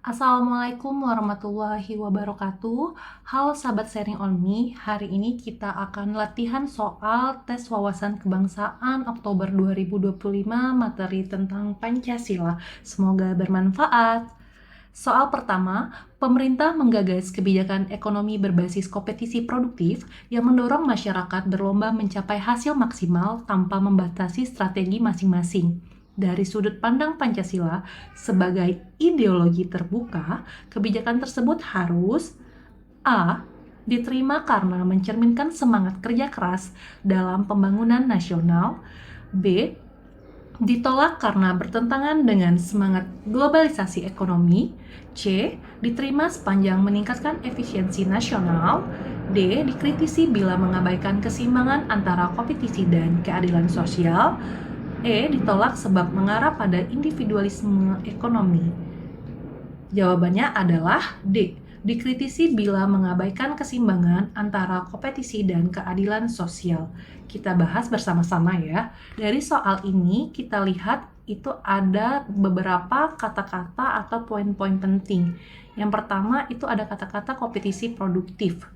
Assalamualaikum warahmatullahi wabarakatuh. Halo sahabat Sharing on Me, hari ini kita akan latihan soal tes wawasan kebangsaan Oktober 2025 materi tentang Pancasila. Semoga bermanfaat. Soal pertama, pemerintah menggagas kebijakan ekonomi berbasis kompetisi produktif yang mendorong masyarakat berlomba mencapai hasil maksimal tanpa membatasi strategi masing-masing. Dari sudut pandang Pancasila sebagai ideologi terbuka, kebijakan tersebut harus A. Diterima karena mencerminkan semangat kerja keras dalam pembangunan nasional. B. Ditolak karena bertentangan dengan semangat globalisasi ekonomi. C. Diterima sepanjang meningkatkan efisiensi nasional. D. Dikritisi bila mengabaikan keseimbangan antara kompetisi dan keadilan sosial. E. Ditolak sebab mengarah pada individualisme ekonomi. Jawabannya adalah D. Dikritisi bila mengabaikan keseimbangan antara kompetisi dan keadilan sosial. Kita bahas bersama-sama ya. Dari soal ini kita lihat itu ada beberapa kata-kata atau poin-poin penting. Yang pertama itu ada kata-kata kompetisi produktif.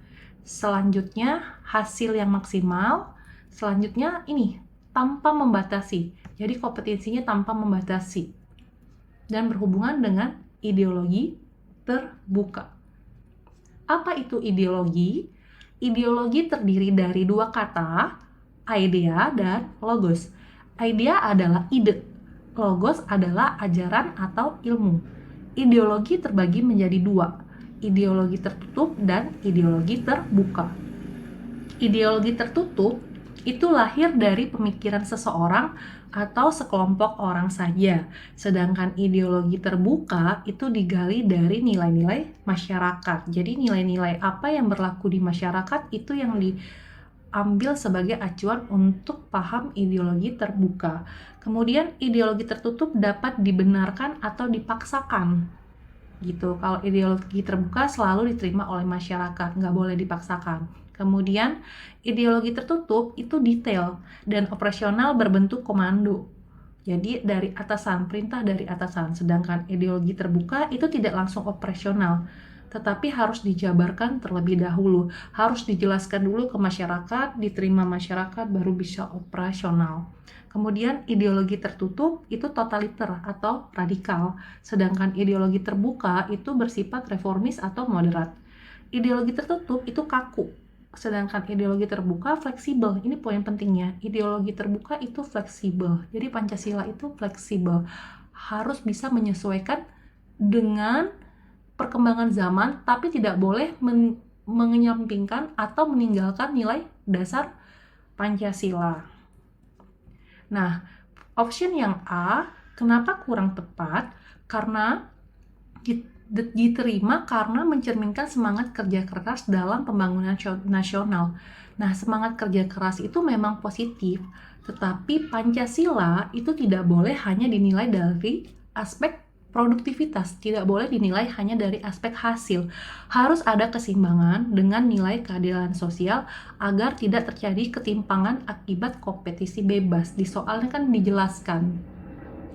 Selanjutnya hasil yang maksimal. Selanjutnya ini tanpa membatasi. Jadi kompetensinya tanpa membatasi. Dan berhubungan dengan ideologi terbuka. Apa itu ideologi? Ideologi terdiri dari dua kata, idea dan logos. Idea adalah ide, logos adalah ajaran atau ilmu. Ideologi terbagi menjadi dua, ideologi tertutup dan ideologi terbuka. Ideologi tertutup itu lahir dari pemikiran seseorang atau sekelompok orang saja. Sedangkan ideologi terbuka itu digali dari nilai-nilai masyarakat. Jadi nilai-nilai apa yang berlaku di masyarakat itu yang diambil sebagai acuan untuk paham ideologi terbuka. Kemudian ideologi tertutup dapat dibenarkan atau dipaksakan. Gitu. Kalau ideologi terbuka selalu diterima oleh masyarakat, nggak boleh dipaksakan. Kemudian ideologi tertutup itu detail dan operasional berbentuk komando. Jadi dari atasan, perintah dari atasan. Sedangkan ideologi terbuka itu tidak langsung operasional, tetapi harus dijabarkan terlebih dahulu. Harus dijelaskan dulu ke masyarakat, diterima masyarakat baru bisa operasional. Kemudian ideologi tertutup itu totaliter atau radikal, sedangkan ideologi terbuka itu bersifat reformis atau moderat. Ideologi tertutup itu kaku, sedangkan ideologi terbuka fleksibel. Ini poin pentingnya. Ideologi terbuka itu fleksibel. Jadi Pancasila itu fleksibel. Harus bisa menyesuaikan dengan perkembangan zaman, tapi tidak boleh mengenyampingkan atau meninggalkan nilai dasar Pancasila. Nah, option yang A, kenapa kurang tepat? Karena diterima karena mencerminkan semangat kerja keras dalam pembangunan nasional. Nah, semangat kerja keras itu memang positif, tetapi Pancasila itu tidak boleh hanya dinilai dari aspek produktivitas, tidak boleh dinilai hanya dari aspek hasil. Harus ada keseimbangan dengan nilai keadilan sosial agar tidak terjadi ketimpangan akibat kompetisi bebas. Di soalnya kan dijelaskan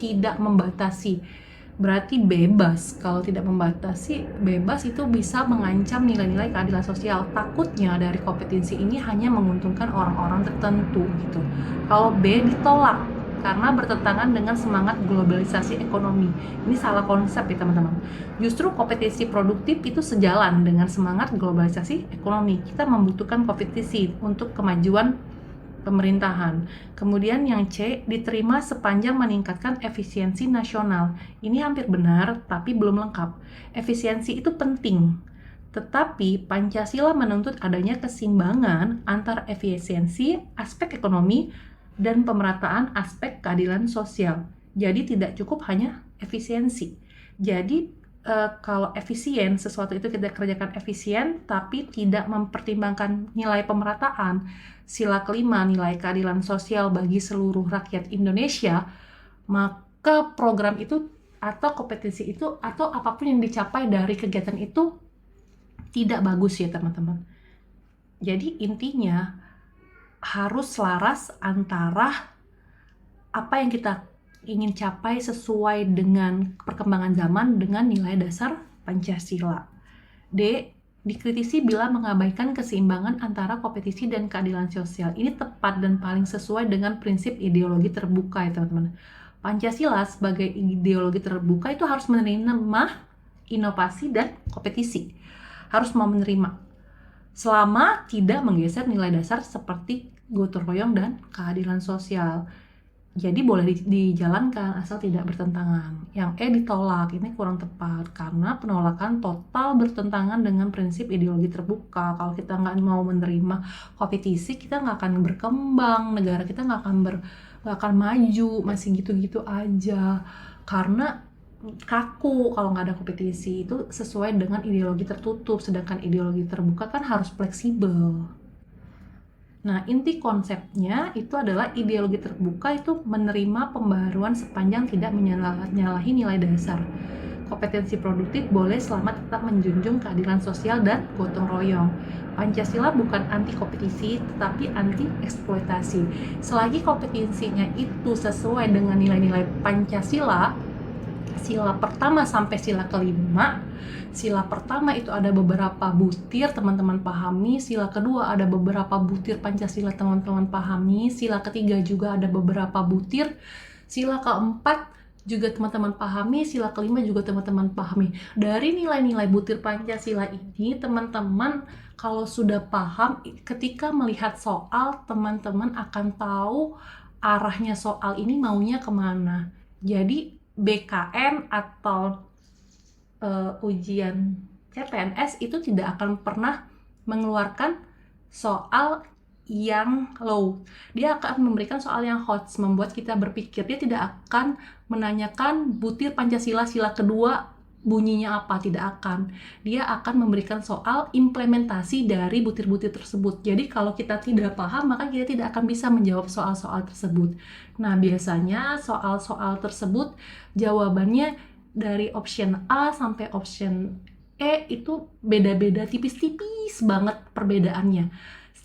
tidak membatasi. Berarti bebas. Kalau tidak membatasi, bebas itu bisa mengancam nilai-nilai keadilan sosial. Takutnya dari kompetisi ini hanya menguntungkan orang-orang tertentu gitu. Kalau B ditolak karena bertentangan dengan semangat globalisasi ekonomi. Ini salah konsep ya teman-teman. Justru kompetisi produktif itu sejalan dengan semangat globalisasi ekonomi. Kita membutuhkan kompetisi untuk kemajuan pemerintahan. Kemudian yang C, diterima sepanjang meningkatkan efisiensi nasional. Ini hampir benar, tapi belum lengkap. Efisiensi itu penting, tetapi Pancasila menuntut adanya keseimbangan antara efisiensi, aspek ekonomi, dan pemerataan aspek keadilan sosial. Jadi tidak cukup hanya efisiensi. Jadi kalau efisien, sesuatu itu kita kerjakan efisien, tapi tidak mempertimbangkan nilai pemerataan, sila kelima, nilai keadilan sosial bagi seluruh rakyat Indonesia, maka program itu atau kompetensi itu atau apapun yang dicapai dari kegiatan itu tidak bagus ya teman-teman. Jadi intinya harus selaras antara apa yang kita ingin capai sesuai dengan perkembangan zaman dengan nilai dasar Pancasila. D. Dikritisi bila mengabaikan keseimbangan antara kompetisi dan keadilan sosial. Ini tepat dan paling sesuai dengan prinsip ideologi terbuka ya teman-teman. Pancasila sebagai ideologi terbuka itu harus menerima inovasi dan kompetisi. Harus mau menerima. Selama tidak menggeser nilai dasar seperti gotong royong dan keadilan sosial. Jadi boleh dijalankan asal tidak bertentangan. Yang ditolak, ini kurang tepat karena penolakan total bertentangan dengan prinsip ideologi terbuka. Kalau kita nggak mau menerima kompetisi, kita nggak akan berkembang, negara kita nggak akan maju, masih gitu-gitu aja. Karena kaku kalau nggak ada kompetisi, itu sesuai dengan ideologi tertutup, sedangkan ideologi terbuka kan harus fleksibel. Nah, inti konsepnya itu adalah ideologi terbuka itu menerima pembaruan sepanjang tidak menyalahi nilai dasar. Kompetensi produktif boleh selama tetap menjunjung keadilan sosial dan gotong royong. Pancasila bukan anti kompetisi, tetapi anti eksploitasi. Selagi kompetisinya itu sesuai dengan nilai-nilai Pancasila, sila pertama sampai sila kelima. Sila pertama itu ada beberapa butir, teman-teman pahami. Sila kedua ada beberapa butir Pancasila, teman-teman pahami. Sila ketiga juga ada beberapa butir. Sila keempat juga teman-teman pahami. Sila kelima juga teman-teman pahami. Dari nilai-nilai butir Pancasila ini, teman-teman kalau sudah paham, ketika melihat soal, teman-teman akan tahu arahnya soal ini maunya kemana. Jadi BKN atau ujian CPNS itu tidak akan pernah mengeluarkan soal yang low. Dia akan memberikan soal yang hot, membuat kita berpikir. Dia tidak akan menanyakan butir Pancasila sila kedua bunyinya apa, tidak akan. Dia akan memberikan soal implementasi dari butir-butir tersebut. Jadi kalau kita tidak paham, maka kita tidak akan bisa menjawab soal-soal tersebut. Nah, biasanya soal-soal tersebut jawabannya dari option A sampai option E itu beda-beda, tipis-tipis banget perbedaannya.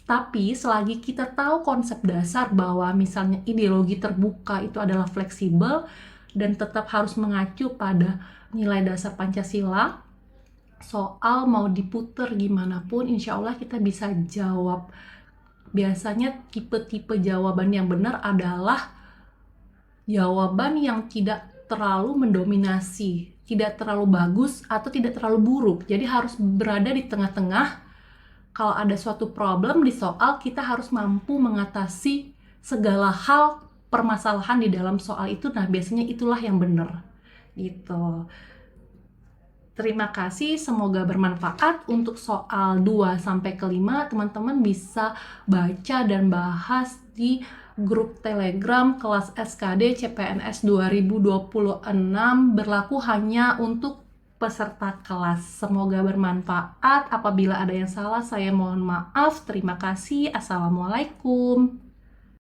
Tapi selagi kita tahu konsep dasar bahwa misalnya ideologi terbuka itu adalah fleksibel dan tetap harus mengacu pada nilai dasar Pancasila, soal mau diputer gimana pun insya Allah kita bisa jawab. Biasanya tipe-tipe jawaban yang benar adalah jawaban yang tidak terlalu mendominasi, tidak terlalu bagus atau tidak terlalu buruk. Jadi harus berada di tengah-tengah. Kalau ada suatu problem di soal, kita harus mampu mengatasi segala hal permasalahan di dalam soal itu. Nah, biasanya itulah yang benar. Gitu. Terima kasih, semoga bermanfaat. Untuk soal 2 sampai ke 5, teman-teman bisa baca dan bahas di grup Telegram kelas SKD CPNS 2026, berlaku hanya untuk peserta kelas. Semoga bermanfaat. Apabila ada yang salah, saya mohon maaf. Terima kasih. Assalamualaikum.